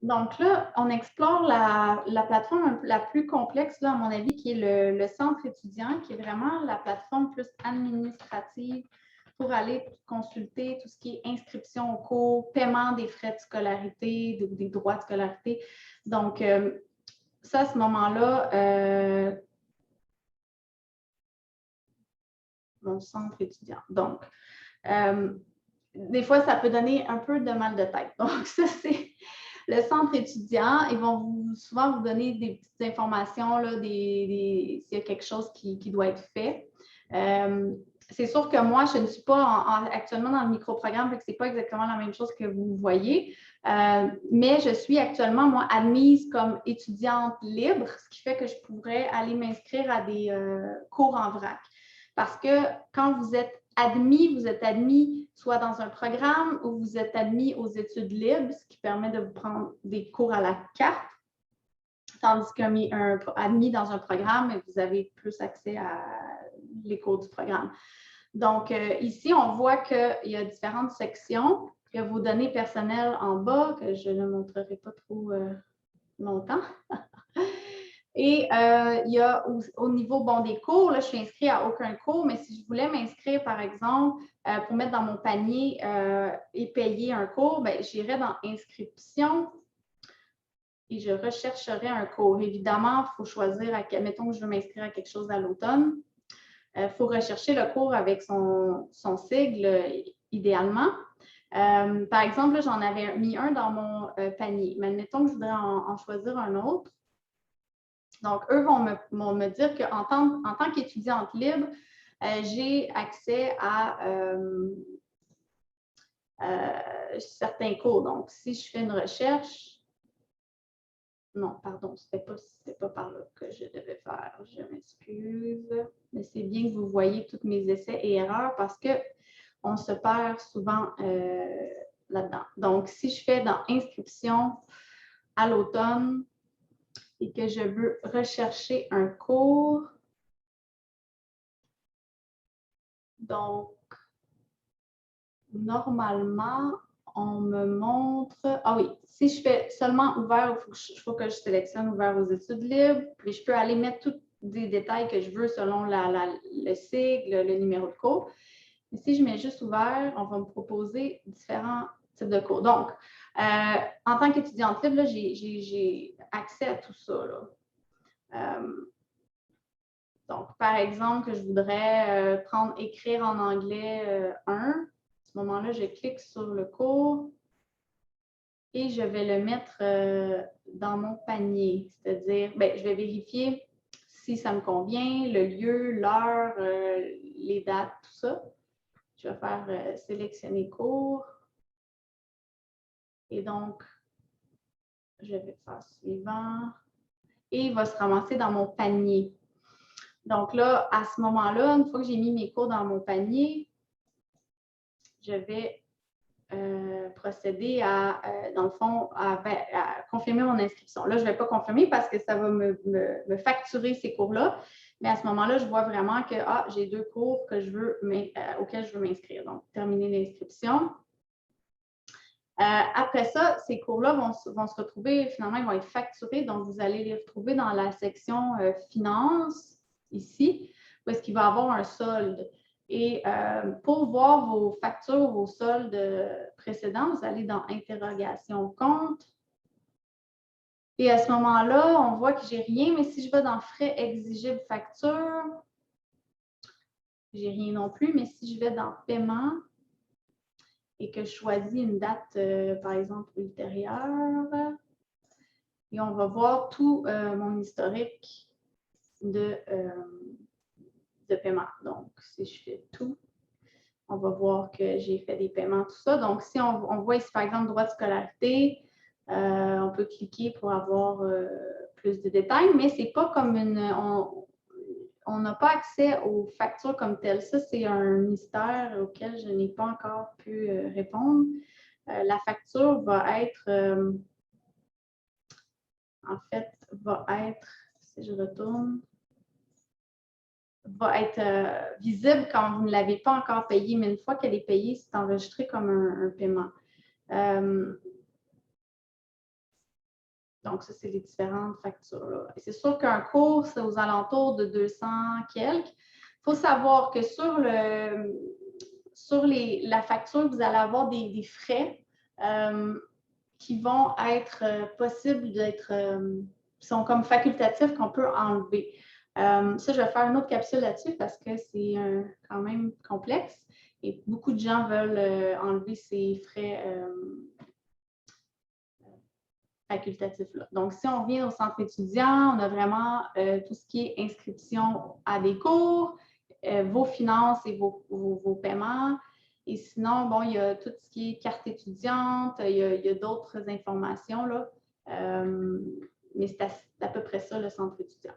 Donc là, on explore la plateforme la plus complexe, là, à mon avis, qui est le centre étudiant, qui est vraiment la plateforme plus administrative pour aller consulter tout ce qui est inscription au cours, paiement des frais de scolarité, des droits de scolarité. Donc, ça, à ce moment-là, mon centre étudiant. Donc, des fois, ça peut donner un peu de mal de tête. Donc, ça, c'est le centre étudiant. Ils vont souvent vous donner des petites informations, là, s'il y a quelque chose qui doit être fait. C'est sûr que moi, je ne suis pas actuellement dans le microprogramme, donc ce n'est pas exactement la même chose que vous voyez. Mais je suis actuellement, moi, admise comme étudiante libre, ce qui fait que je pourrais aller m'inscrire à des cours en vrac. Parce que quand vous êtes admis soit dans un programme ou vous êtes admis aux études libres, ce qui permet de vous prendre des cours à la carte, tandis qu'un admis dans un programme, vous avez plus accès à les cours du programme. Donc, ici, on voit qu'il y a différentes sections. Il y a vos données personnelles en bas, que je ne montrerai pas trop longtemps. Et il y a au niveau des cours, là, je suis inscrite à aucun cours, mais si je voulais m'inscrire, par exemple, pour mettre dans mon panier et payer un cours, ben, j'irais dans inscription et je rechercherais un cours. Évidemment, il faut choisir, mettons que je veux m'inscrire à quelque chose à l'automne. Il faut rechercher le cours avec son sigle, idéalement. Par exemple, j'en avais mis un dans mon panier, mais admettons que je voudrais en choisir un autre. Donc, eux vont me dire qu'en tant qu'étudiante libre, j'ai accès à certains cours. Donc, si je fais une recherche, non, pardon, c'était pas par là que je devais faire. Je m'excuse. Mais c'est bien que vous voyez tous mes essais et erreurs parce qu'on se perd souvent là-dedans. Donc, si je fais dans inscription à l'automne, et que je veux rechercher un cours. Donc, normalement, on me montre... Ah oui, si je fais seulement ouvert, il faut que je sélectionne ouvert aux études libres, puis je peux aller mettre tous les détails que je veux selon le sigle, le numéro de cours. Et si je mets juste ouvert, on va me proposer différents types de cours. Donc, en tant qu'étudiante libre, j'ai accès à tout ça. Là. Donc, par exemple, que je voudrais écrire en anglais 1. À ce moment-là, je clique sur le cours et je vais le mettre dans mon panier. C'est-à-dire, je vais vérifier si ça me convient, le lieu, l'heure, les dates, tout ça. Je vais faire sélectionner cours. Et donc, je vais faire suivant. Et il va se ramasser dans mon panier. Donc là, à ce moment-là, une fois que j'ai mis mes cours dans mon panier, je vais procéder à, dans le fond, à confirmer mon inscription. Là, je ne vais pas confirmer parce que ça va me facturer ces cours-là, mais à ce moment-là, je vois vraiment que j'ai 2 cours que auxquels je veux m'inscrire. Donc, terminer l'inscription. Après ça, ces cours-là vont se retrouver, finalement, ils vont être facturés. Donc, vous allez les retrouver dans la section Finances, ici, où est-ce qu'il va y avoir un solde. Et pour voir vos factures, vos soldes précédents, vous allez dans Interrogation compte. Et à ce moment-là, on voit que je n'ai rien, mais si je vais dans Frais exigibles facture, je n'ai rien non plus, mais si je vais dans Paiement, et que je choisis une date, par exemple, ultérieure. Et on va voir tout mon historique de paiement. Donc, si je fais tout, on va voir que j'ai fait des paiements, tout ça. Donc, si on voit ici, par exemple, droit de scolarité, on peut cliquer pour avoir plus de détails, mais ce n'est pas comme on n'a pas accès aux factures comme telles. Ça, c'est un mystère auquel je n'ai pas encore pu répondre. La facture va être, si je retourne, va être visible quand vous ne l'avez pas encore payée, mais une fois qu'elle est payée, c'est enregistré comme un paiement. Donc, ça, c'est les différentes factures. C'est sûr qu'un cours, c'est aux alentours de 200 quelques. Il faut savoir que sur la facture, vous allez avoir des frais qui vont être possibles d'être, sont comme facultatifs qu'on peut enlever. Ça, je vais faire une autre capsule là-dessus parce que c'est quand même complexe et beaucoup de gens veulent enlever ces frais facultatifs-là. Donc, si on revient au centre étudiant, on a vraiment tout ce qui est inscription à des cours, vos finances et vos paiements. Et sinon, bon, il y a tout ce qui est carte étudiante, il y a d'autres informations, là. Mais c'est à peu près ça, le centre étudiant.